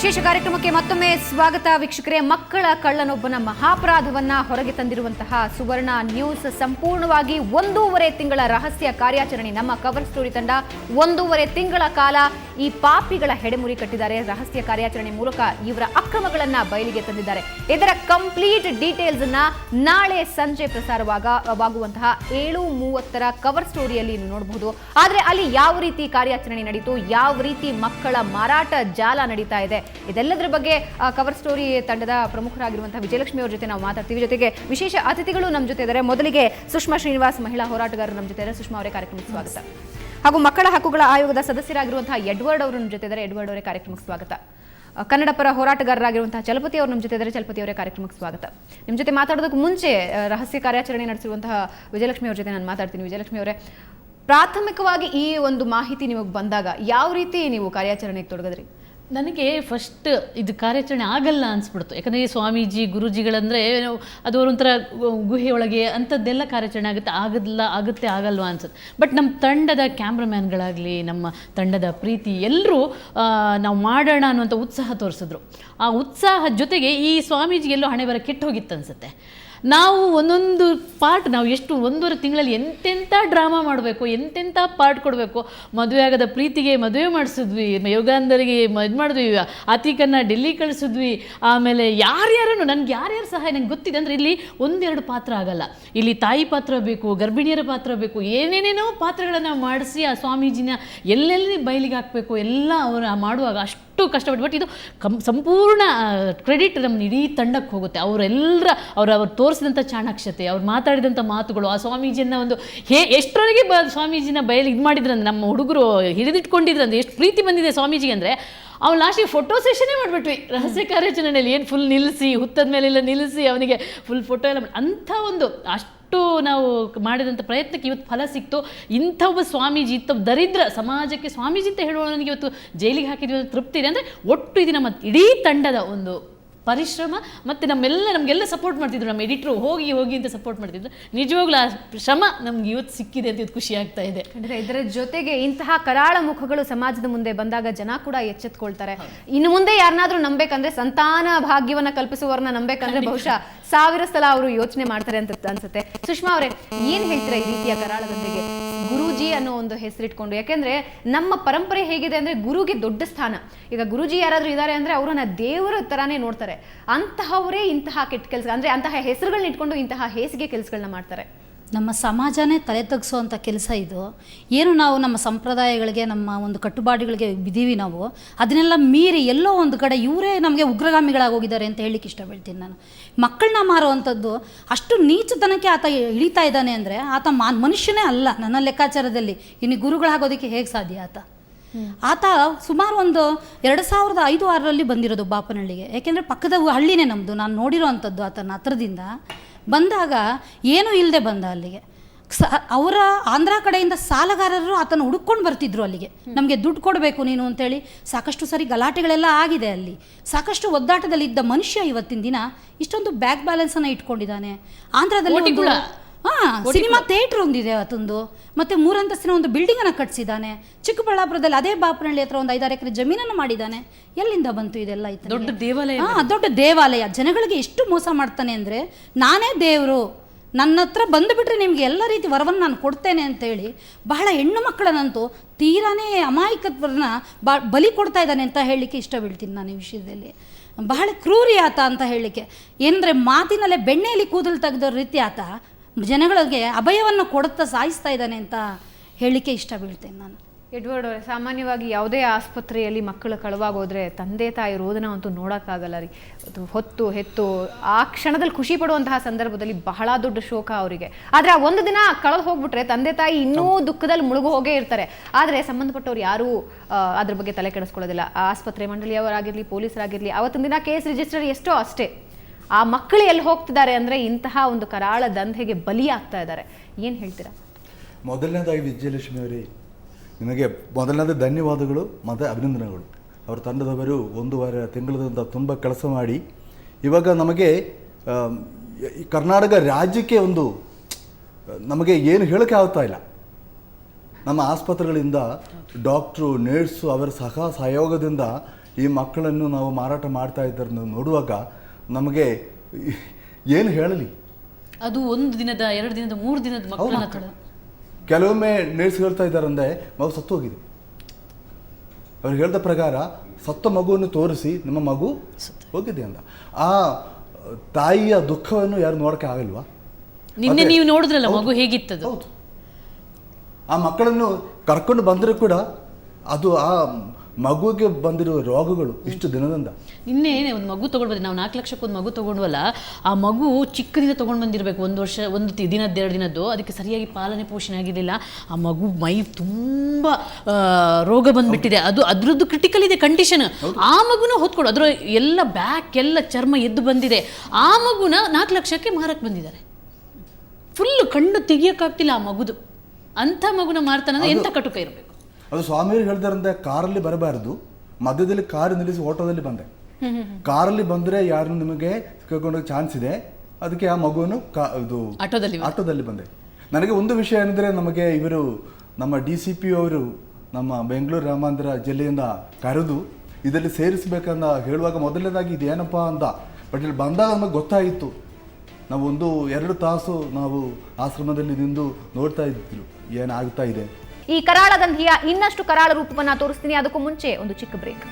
ವಿಶೇಷ ಕಾರ್ಯಕ್ರಮಕ್ಕೆ ಮತ್ತೊಮ್ಮೆ ಸ್ವಾಗತ ವೀಕ್ಷಕರೇ. ಮಕ್ಕಳ ಕಳ್ಳನೊಬ್ಬನ ಮಹಾಪರಾಧವನ್ನ ಹೊರಗೆ ತಂದಿರುವಂತಹ ಸುವರ್ಣ ನ್ಯೂಸ್ ಸಂಪೂರ್ಣವಾಗಿ 1.5 ತಿಂಗಳ ರಹಸ್ಯ ಕಾರ್ಯಾಚರಣೆ. ನಮ್ಮ ಕವರ್ ಸ್ಟೋರಿ ತಂಡ 1.5 ತಿಂಗಳ ಕಾಲ ಈ ಪಾಪಿಗಳ ಹೆಡೆಮುರಿ ಕಟ್ಟಿದ್ದಾರೆ. ರಹಸ್ಯ ಕಾರ್ಯಾಚರಣೆ ಮೂಲಕ ಇವರ ಅಕ್ರಮಗಳನ್ನ ಬಯಲಿಗೆ ತಂದಿದ್ದಾರೆ. ಇದರ ಕಂಪ್ಲೀಟ್ ಡೀಟೇಲ್ಸ್ ಅನ್ನ ನಾಳೆ ಸಂಜೆ ಪ್ರಸಾರವಾಗುವಂತಹ 7:30 ಕವರ್ ಸ್ಟೋರಿಯಲ್ಲಿ ನೋಡಬಹುದು. ಆದ್ರೆ ಅಲ್ಲಿ ಯಾವ ರೀತಿ ಕಾರ್ಯಾಚರಣೆ ನಡೀತು, ಯಾವ ರೀತಿ ಮಕ್ಕಳ ಮಾರಾಟ ಜಾಲ ನಡೀತಾ ಇದೆ, ಇದೆಲ್ಲದರ ಬಗ್ಗೆ ಕವರ್ ಸ್ಟೋರಿ ತಂಡದ ಪ್ರಮುಖರಾಗಿರುವಂತಹ ವಿಜಯಲಕ್ಷ್ಮಿ ಅವರ ಜೊತೆ ನಾವು ಮಾತಾಡ್ತೀವಿ. ಜೊತೆಗೆ ವಿಶೇಷ ಅತಿಥಿಗಳು ನಮ್ಮ ಜೊತೆ ಇದ್ದಾರೆ. ಮೊದಲಿಗೆ ಸುಷ್ಮಾ ಶ್ರೀನಿವಾಸ್, ಮಹಿಳಾ ಹೋರಾಟಗಾರರು ನಮ್ಮ ಜೊತೆ ಇದ್ದಾರೆ. ಸುಷ್ಮಾ ಅವರೇ ಕಾರ್ಯಕ್ರಮಕ್ಕೆ ಸ್ವಾಗತ. ಹಾಗೂ ಮಕ್ಕಳ ಹಕ್ಕುಗಳ ಆಯೋಗದ ಸದಸ್ಯರಾಗಿರುವಂತಹ ಎಡ್ವರ್ಡ್ ಅವರು ನಮ್ಮ ಜೊತೆ ಇದ್ದಾರೆ. ಎಡ್ವರ್ಡ್ ಅವರೇ ಕಾರ್ಯಕ್ರಮಕ್ಕೆ ಸ್ವಾಗತ. ಕನ್ನಡ ಪರ ಹೋರಾಟಗಾರರಾಗಿರುವಂತಹ ಚಲಪತಿ ಅವರು ನಮ್ಮ ಜೊತೆ ಇದ್ದಾರೆ. ಚಲಪತಿ ಅವರೇ ಕಾರ್ಯಕ್ರಮಕ್ಕೆ ಸ್ವಾಗತ. ನಿಮ್ಮ ಜೊತೆ ಮಾತಾಡೋದಕ್ಕೆ ಮುಂಚೆ ರಹಸ್ಯ ಕಾರ್ಯಾಚರಣೆ ನಡೆಸಿರುವಂತಹ ವಿಜಯಲಕ್ಷ್ಮಿ ಅವರ ಜೊತೆ ನಾನು ಮಾತಾಡ್ತೀನಿ. ವಿಜಯಲಕ್ಷ್ಮಿ ಅವರೇ, ಪ್ರಾಥಮಿಕವಾಗಿ ಈ ಒಂದು ಮಾಹಿತಿ ನಿಮಗೆ ಬಂದಾಗ ಯಾವ ರೀತಿ ನೀವು ಕಾರ್ಯಾಚರಣೆಗೆ ತೊಡಗಿದ್ರಿ? ನನಗೆ ಫಸ್ಟ್ ಇದು ಕಾರ್ಯಾಚರಣೆ ಆಗಲ್ಲ ಅನಿಸ್ಬಿಡ್ತು. ಯಾಕಂದರೆ ಈ ಸ್ವಾಮೀಜಿ ಗುರೂಜಿಗಳಂದರೆ ಅದು ಒಂಥರ ಗುಹೆಯೊಳಗೆ ಅಂಥದ್ದೆಲ್ಲ ಕಾರ್ಯಾಚರಣೆ ಆಗಲ್ವಾ ಅನ್ಸುತ್ತೆ. ಬಟ್ ನಮ್ಮ ತಂಡದ ಕ್ಯಾಮ್ರಾಮ್ಯಾನ್ಗಳಾಗಲಿ, ನಮ್ಮ ತಂಡದ ಪ್ರೀತಿ ಎಲ್ಲರೂ ನಾವು ಮಾಡೋಣ ಅನ್ನುವಂಥ ಉತ್ಸಾಹ ತೋರಿಸಿದ್ರು. ಆ ಉತ್ಸಾಹದ ಜೊತೆಗೆ ಈ ಸ್ವಾಮೀಜಿ ಎಲ್ಲೋ ಹಣೆ ಬರ ಕೆಟ್ಟು ಹೋಗಿತ್ತು ಅನಿಸುತ್ತೆ. ನಾವು ಒಂದೊಂದು ಪಾರ್ಟ್, ನಾವು ಎಷ್ಟು 1.5 ತಿಂಗಳಲ್ಲಿ ಎಂತೆಂಥ ಡ್ರಾಮಾ ಮಾಡಬೇಕು, ಎಂತೆಂಥ ಪಾರ್ಟ್ ಕೊಡಬೇಕು. ಮದುವೆ ಆಗದ ಪ್ರೀತಿಗೆ ಮದುವೆ ಮಾಡಿಸಿದ್ವಿ, ಯೋಗಾಂಧರಿಗೆ ಇದು ಮಾಡಿದ್ವಿ, ಆತಿಕನ್ನ ಡೆಲ್ಲಿ ಕಳಿಸಿದ್ವಿ. ಆಮೇಲೆ ಯಾರ್ಯಾರನ್ನು ನನಗೆ ಯಾರ್ಯಾರು ಸಹಾಯ ನಂಗೆ ಗೊತ್ತಿದೆ ಅಂದರೆ ಇಲ್ಲಿ 1-2 ಪಾತ್ರ ಆಗಲ್ಲ. ಇಲ್ಲಿ ತಾಯಿ ಪಾತ್ರ ಬೇಕು, ಗರ್ಭಿಣಿಯರ ಪಾತ್ರ ಬೇಕು, ಏನೇನೇನೋ ಪಾತ್ರಗಳನ್ನು ಮಾಡಿಸಿ ಆ ಸ್ವಾಮೀಜಿನ ಎಲ್ಲೆಲ್ಲಿ ಬಯಲಿಗೆ ಹಾಕಬೇಕು ಎಲ್ಲ ಅವರು ಮಾಡುವಾಗ ಅಷ್ಟು ಕಷ್ಟಪಟ್ಟು. ಬಟ್ ಇದು ಸಂಪೂರ್ಣ ಕ್ರೆಡಿಟ್ ನಮ್ಮ ಇಡೀ ತಂಡಕ್ಕೆ ಹೋಗುತ್ತೆ. ಅವರೆಲ್ಲರ ಅವ್ರು ತೋರಿಸಿದಂಥ ಚಾಣಾಕ್ಷತೆ, ಅವ್ರು ಮಾತಾಡಿದಂಥ ಮಾತುಗಳು, ಆ ಸ್ವಾಮೀಜಿಯನ್ನು ಒಂದು ಎಷ್ಟರವರೆಗೆ ಸ್ವಾಮೀಜಿನ ಬಯಲಿಗೆ ಇದು ಮಾಡಿದ್ರಂದ್ರೆ, ನಮ್ಮ ಹುಡುಗರು ಹಿಡಿದಿಟ್ಕೊಂಡಿದ್ರಂದ್ರೆ, ಎಷ್ಟು ಪ್ರೀತಿ ಬಂದಿದೆ ಸ್ವಾಮೀಜಿಗೆ ಅಂದರೆ ಅವ್ನು ಲಾಸ್ಟಿಗೆ ಫೋಟೋ ಸೆಷನ್ನೇ ಮಾಡಿಬಿಟ್ವಿ ರಹಸ್ಯ ಕಾರ್ಯಾಚರಣೆಯಲ್ಲಿ. ಏನು ಫುಲ್ ನಿಲ್ಲಿಸಿ, ಹುತ್ತದ ಮೇಲೆಲ್ಲ ನಿಲ್ಲಿಸಿ ಅವನಿಗೆ ಫುಲ್ ಫೋಟೋ ಎಲ್ಲ ಅಂಥ ಒಂದು ಅಷ್ಟು ನಾವು ಮಾಡಿದಂಥ ಪ್ರಯತ್ನಕ್ಕೆ ಇವತ್ತು ಫಲ ಸಿಕ್ತು. ಇಂಥ ಒಬ್ಬ ಸ್ವಾಮೀಜಿ, ಇಂಥ ದರಿದ್ರ ಸಮಾಜಕ್ಕೆ ಸ್ವಾಮೀಜಿ ಅಂತ ಹೇಳುವವನಿಗೆ ಇವತ್ತು ಜೈಲಿಗೆ ಹಾಕಿದ್ವಿ ಅಂತ ತೃಪ್ತಿ ಇದೆ. ಅಂದರೆ ಒಟ್ಟು ಇದು ನಮ್ಮ ಇಡೀ ತಂಡದ ಒಂದು ಪರಿಶ್ರಮ. ಮತ್ತು ನಮಗೆಲ್ಲ ಸಪೋರ್ಟ್ ಮಾಡ್ತಿದ್ರು. ನಮ್ಮ ಎಡಿಟ್ರು ಹೋಗಿ ಅಂತ ಸಪೋರ್ಟ್ ಮಾಡ್ತಿದ್ರು. ನಿಜವಾಗ್ಲೂ ಆ ಶ್ರಮ ನಮ್ಗೆ ಇವತ್ತು ಸಿಕ್ಕಿದೆ ಅಂತ ಇವತ್ತು ಖುಷಿ ಆಗ್ತಾ ಇದೆ. ಅಂದರೆ ಇದರ ಜೊತೆಗೆ ಇಂತಹ ಕರಾಳ ಮುಖಗಳು ಸಮಾಜದ ಮುಂದೆ ಬಂದಾಗ ಜನ ಕೂಡ ಎಚ್ಚೆತ್ಕೊಳ್ತಾರೆ. ಇನ್ನು ಮುಂದೆ ಯಾರನ್ನಾದ್ರೂ ನಂಬೇಕಂದ್ರೆ, ಸಂತಾನ ಭಾಗ್ಯವನ್ನ ಕಲ್ಪಿಸುವವರನ್ನ ನಂಬೇಕಂದ್ರೆ ಬಹುಶಃ 1000 ಸಲ ಅವರು ಯೋಚನೆ ಮಾಡ್ತಾರೆ ಅಂತ ಅನ್ಸುತ್ತೆ. ಸುಷ್ಮಾ ಅವರೇ, ಏನ್ ಹೇಳ್ತೀರಾ ಈ ರೀತಿಯ ಕರಾಳ ದಂಧೆಗೆ? ಗುರೂಜಿ ಅನ್ನೋ ಒಂದು ಹೆಸರಿಟ್ಕೊಂಡು, ಯಾಕೆಂದ್ರೆ ನಮ್ಮ ಪರಂಪರೆ ಹೇಗಿದೆ ಅಂದ್ರೆ ಗುರುಗೆ ದೊಡ್ಡ ಸ್ಥಾನ. ಈಗ ಗುರೂಜಿ ಯಾರಾದ್ರೂ ಇದ್ದಾರೆ ಅಂದ್ರೆ ಅವರನ್ನ ದೇವರ ತರಾನೇ ನೋಡ್ತಾರೆ. ಅಂತಹವರೇ ಇಂತಹ ಕೆಟ್ಟ ಕೆಲಸ, ಅಂದ್ರೆ ಅಂತಹ ಹೆಸರುಗಳನ್ನ ಇಟ್ಕೊಂಡು ಇಂತಹ ಹೇಸಿಗೆ ಕೆಲಸಗಳನ್ನ ಮಾಡ್ತಾರೆ. ನಮ್ಮ ಸಮಾಜನೇ ತಲೆ ತಗ್ಸುವಂಥ ಕೆಲಸ ಇದು. ಏನು ನಾವು ನಮ್ಮ ಸಂಪ್ರದಾಯಗಳಿಗೆ, ನಮ್ಮ ಒಂದು ಕಟ್ಟುಪಾಡುಗಳಿಗೆ ಬಿದ್ದೀವಿ ನಾವು, ಅದನ್ನೆಲ್ಲ ಮೀರಿ ಎಲ್ಲೋ ಒಂದು ಕಡೆ ಇವರೇ ನಮಗೆ ಉಗ್ರಗಾಮಿಗಳಾಗೋಗಿದ್ದಾರೆ ಅಂತ ಹೇಳಲಿಕ್ಕೆ ಇಷ್ಟಪಡ್ತೀನಿ ನಾನು. ಮಕ್ಕಳನ್ನ ಮಾರುವಂಥದ್ದು ಅಷ್ಟು ನೀಚತನಕ್ಕೆ ಆತ ಇಳಿತಾ ಇದ್ದಾನೆ ಅಂದರೆ ಆತ ಮನುಷ್ಯನೇ ಅಲ್ಲ ನನ್ನ ಲೆಕ್ಕಾಚಾರದಲ್ಲಿ. ಇನ್ನು ಗುರುಗಳಾಗೋದಕ್ಕೆ ಹೇಗೆ ಸಾಧ್ಯ ಆತ ಸುಮಾರು ಒಂದು 2005-6ರಲ್ಲಿ ಬಂದಿರೋದು ಬಾಪನಹಳ್ಳಿಗೆ. ಯಾಕೆಂದರೆ ಪಕ್ಕದ ಹಳ್ಳಿನೇ ನಮ್ಮದು. ನಾನು ನೋಡಿರೋ ಅಂಥದ್ದು ಆತನ ಹತ್ರದಿಂದ ಬಂದಾಗ ಏನೂ ಇಲ್ಲದೆ ಬಂದ ಅಲ್ಲಿಗೆ. ಅವರ ಆಂಧ್ರ ಕಡೆಯಿಂದ ಸಾಲಗಾರರು ಆತನ ಹುಡುಕೊಂಡು ಬರ್ತಿದ್ರು ಅಲ್ಲಿಗೆ. ನಮಗೆ ದುಡ್ಡು ಕೊಡಬೇಕು ನೀನು ಅಂತೇಳಿ ಸಾಕಷ್ಟು ಸರಿ ಗಲಾಟೆಗಳೆಲ್ಲ ಆಗಿದೆ ಅಲ್ಲಿ. ಸಾಕಷ್ಟು ಒದ್ದಾಟದಲ್ಲಿದ್ದ ಮನುಷ್ಯ ಇವತ್ತಿನ ದಿನ ಇಷ್ಟೊಂದು ಬ್ಯಾಕ್ ಬ್ಯಾಲೆನ್ಸನ್ನು ಇಟ್ಕೊಂಡಿದ್ದಾನೆ. ಆಂಧ್ರದಲ್ಲಿ ಸಿನಿಮಾ ಥಿಯೇಟ್ರ್ ಒಂದಿದೆ ಆತಂದು, ಮತ್ತು 3 ಅಂತಸ್ತಿನ ಒಂದು ಬಿಲ್ಡಿಂಗನ್ನು ಕಟ್ಟಿಸಿದ್ದಾನೆ. ಚಿಕ್ಕಬಳ್ಳಾಪುರದಲ್ಲಿ ಅದೇ ಬಾಪನಹಳ್ಳಿ ಹತ್ರ ಒಂದು 5-6 ಎಕರೆ ಜಮೀನನ್ನು ಮಾಡಿದ್ದಾನೆ. ಎಲ್ಲಿಂದ ಬಂತು ಇದೆಲ್ಲ? ದೊಡ್ಡ ದೇವಾಲಯ. ದೊಡ್ಡ ದೇವಾಲಯ. ಜನಗಳಿಗೆ ಎಷ್ಟು ಮೋಸ ಮಾಡ್ತಾನೆ ಅಂದರೆ, ನಾನೇ ದೇವರು, ನನ್ನ ಹತ್ರ ಬಂದುಬಿಟ್ರೆ ನಿಮಗೆ ಎಲ್ಲ ರೀತಿ ವರವನ್ನು ನಾನು ಕೊಡ್ತೇನೆ ಅಂತೇಳಿ ಬಹಳ ಹೆಣ್ಣು ಮಕ್ಕಳನ್ನಂತೂ ತೀರಾನೇ ಅಮಾಯಕತ್ವರನ್ನ ಬಲಿ ಕೊಡ್ತಾ ಇದ್ದಾನೆ ಅಂತ ಹೇಳಲಿಕ್ಕೆ ಇಷ್ಟಪಡ್ತೀನಿ ನಾನು ಈ ವಿಷಯದಲ್ಲಿ. ಬಹಳ ಕ್ರೂರಿ ಆತ ಅಂತ ಹೇಳಲಿಕ್ಕೆ. ಏನಂದರೆ ಮಾತಿನಲ್ಲೇ ಬೆಣ್ಣೆಯಲ್ಲಿ ಕೂದಲು ತೆಗೆದ ರೀತಿ ಆತ ಜನಗಳಿಗೆ ಅಭಯವನ್ನು ಕೊಡುತ್ತಾ ಸಾಯಿಸ್ತಾ ಇದ್ದಾನೆ ಅಂತ ಹೇಳಲಿಕ್ಕೆ ಇಷ್ಟ ಬೀಳ್ತೇನೆ ನಾನು. ಎಡ್ವರ್ಡ್ ಅವರೇ, ಸಾಮಾನ್ಯವಾಗಿ ಯಾವುದೇ ಆಸ್ಪತ್ರೆಯಲ್ಲಿ ಮಕ್ಕಳು ಕಳುವಾಗೋದ್ರೆ ತಂದೆ ತಾಯಿ ರೋದನ ಅಂತೂ ನೋಡೋಕ್ಕಾಗಲ್ಲ ರೀ. ಹೊತ್ತು ಹೆತ್ತು ಆ ಕ್ಷಣದಲ್ಲಿ ಖುಷಿ ಪಡುವಂತಹ ಸಂದರ್ಭದಲ್ಲಿ ಬಹಳ ದೊಡ್ಡ ಶೋಕ ಅವರಿಗೆ. ಆದರೆ ಆ ಒಂದು ದಿನ ಕಳೆದು ಹೋಗ್ಬಿಟ್ರೆ ತಂದೆ ತಾಯಿ ಇನ್ನೂ ದುಃಖದಲ್ಲಿ ಮುಳುಗು ಹೋಗೇ ಇರ್ತಾರೆ. ಆದರೆ ಸಂಬಂಧಪಟ್ಟವ್ರು ಯಾರೂ ಅದ್ರ ಬಗ್ಗೆ ತಲೆ ಕೆಡಿಸ್ಕೊಳ್ಳೋದಿಲ್ಲ. ಆಸ್ಪತ್ರೆ ಮಂಡಳಿಯವರಾಗಿರಲಿ, ಪೊಲೀಸರಾಗಿರಲಿ, ಅವತ್ತಿನ ದಿನ ಕೇಸ್ ರಿಜಿಸ್ಟರ್ ಎಷ್ಟೋ ಅಷ್ಟೇ. ಆ ಮಕ್ಕಳು ಎಲ್ಲಿ ಹೋಗ್ತಿದ್ದಾರೆ ಅಂದರೆ ಇಂತಹ ಒಂದು ಕರಾಳ ದಂಧೆಗೆ ಬಲಿಯಾಗ್ತಾ ಇದ್ದಾರೆ. ಏನು ಹೇಳ್ತೀರಾ? ಮೊದಲನೇದಾಗಿ ವಿಜಯಲಕ್ಷ್ಮಿ ಅವರೇ, ನಿಮಗೆ ಮೊದಲನೇದು ಧನ್ಯವಾದಗಳು ಮತ್ತು ಅಭಿನಂದನೆಗಳು. ಅವರ ತಂಡದವರು 1.5 ತಿಂಗಳಿಂದ ತುಂಬ ಕೆಲಸ ಮಾಡಿ ಇವಾಗ ನಮಗೆ ಈ ಕರ್ನಾಟಕ ರಾಜ್ಯಕ್ಕೆ ಒಂದು ನಮಗೆ ಏನು ಹೇಳೋಕ್ಕೆ ಆಗ್ತಾ ಇಲ್ಲ. ನಮ್ಮ ಆಸ್ಪತ್ರೆಗಳಿಂದ ಡಾಕ್ಟ್ರು, ನರ್ಸು ಅವರ ಸಹಯೋಗದಿಂದ ಈ ಮಕ್ಕಳನ್ನು ನಾವು ಮಾರಾಟ ಮಾಡ್ತಾ ಇದ್ದರನ್ನು ನೋಡುವಾಗ ನಮಗೆ ಏನು ಹೇಳಲಿ. ಅದು 1 ದಿನದ 2 ದಿನದ 3 ದಿನದ ಮಕ್ಕಳನ್ನ ಕೆಲವೊಮ್ಮೆ ನರ್ಸ್ ಹೇಳ್ತಾ ಇದ್ದಾರೆ ಅಂದರೆ ಮಗು ಸತ್ತು ಹೋಗಿದೆ. ಅವ್ರು ಹೇಳಿದ ಪ್ರಕಾರ ಸತ್ತ ಮಗುವನ್ನು ತೋರಿಸಿ ನಮ್ಮ ಮಗು ಹೋಗಿದೆ ಅಂತ. ಆ ತಾಯಿಯ ದುಃಖವನ್ನು ಯಾರು ನೋಡಕ್ಕೆ ಆಗಲ್ವಾ? ನಿನ್ನೆ ನೀವು ನೋಡಿದ್ರಲ್ಲ ಮಗು ಹೇಗಿತ್ತದು. ಹೌದು. ಆ ಮಕ್ಕಳನ್ನು ಕರ್ಕೊಂಡು ಬಂದರೂ ಕೂಡ ಅದು ಆ ಮಗುವಿಗೆ ಬಂದಿರುವ ರೋಗಗಳು ಇಷ್ಟು ದಿನದಿಂದ. ನಿನ್ನೆ ಒಂದು ಮಗು ತೊಗೊಂಡು ನಾವು 4 ಲಕ್ಷಕ್ಕೆ ಒಂದು ಮಗು ತೊಗೊಂಡ್ವಲ್ಲ, ಆ ಮಗು ಚಿಕ್ಕದಿಂದ ತೊಗೊಂಡು ಬಂದಿರಬೇಕು, 1 ವರ್ಷ 1 ದಿನದ್ದು 2 ದಿನದ್ದು. ಅದಕ್ಕೆ ಸರಿಯಾಗಿ ಪಾಲನೆ ಪೋಷಣೆ ಆಗಿದ್ದಿಲ್ಲ. ಆ ಮಗು ಮೈ ತುಂಬ ರೋಗ ಬಂದುಬಿಟ್ಟಿದೆ. ಅದು ಅದರದ್ದು ಕ್ರಿಟಿಕಲ್ ಇದೆ ಕಂಡೀಷನ್. ಆ ಮಗುನ ಹೊತ್ಕೊಡು, ಅದರ ಎಲ್ಲ ಬ್ಯಾಕ್ ಎಲ್ಲ ಚರ್ಮ ಎದ್ದು ಬಂದಿದೆ. ಆ ಮಗುನ 4 ಲಕ್ಷಕ್ಕೆ ಮಾರಕ್ಕೆ ಬಂದಿದ್ದಾರೆ. ಫುಲ್ಲು ಕಣ್ಣು ತೆಗಿಯೋಕ್ಕಾಗ್ತಿಲ್ಲ ಆ ಮಗುದು. ಅಂಥ ಮಗುನ ಮಾರ್ತಾನಂದ್ರೆ ಎಂಥ ಕಟುಕ ಇರಬೇಕು. ಅದು ಸ್ವಾಮಿಯವರು ಹೇಳಿದಾರಂತೆ, ಕಾರಲ್ಲಿ ಬರಬಾರದು, ಮಧ್ಯದಲ್ಲಿ ಕಾರು ನಿಲ್ಲಿಸಿ ಆಟೋದಲ್ಲಿ ಬಂದೆ. ಕಾರಲ್ಲಿ ಬಂದರೆ ಯಾರು ನಿಮಗೆ ಸಿಕ್ಕಾಕೊಂಡೋಗಿ ಚಾನ್ಸ್ ಇದೆ, ಅದಕ್ಕೆ ಆ ಮಗುವನ್ನು ಇದು ಆಟೋದಲ್ಲಿ ಬಂದೆ. ನನಗೆ ಒಂದು ವಿಷಯ ಏನಂದರೆ, ನಮಗೆ ಇವರು ನಮ್ಮ DCP ಅವರು ನಮ್ಮ ಬೆಂಗಳೂರು ಗ್ರಾಮಾಂತರ ಜಿಲ್ಲೆಯಿಂದ ಕರೆದು ಇದರಲ್ಲಿ ಸೇರಿಸಬೇಕಂತ ಹೇಳುವಾಗ ಮೊದಲನೇದಾಗಿ ಇದೇನಪ್ಪ ಅಂತ, ಬಟ್ ಇಲ್ಲಿ ಬಂದಾಗ ನಮಗೆ ಗೊತ್ತಾಯಿತು. ನಾವು 1-2 ತಾಸು ನಾವು ಆಶ್ರಮದಲ್ಲಿ ನಿಂದು ನೋಡ್ತಾ ಇದ್ದಿದ್ರು ಏನಾಗ್ತಾ ಇದೆ. ಈ ಕರಾಳ ದಂಧೆಯ ಇನ್ನಷ್ಟು ಕರಾಳ ರೂಪವನ್ನ ತೋರಿಸ್ತೀನಿ. ಅದಕ್ಕೂ ಮುಂಚೆ ಒಂದು ಚಿಕ್ಕ ಬ್ರೇಕ್.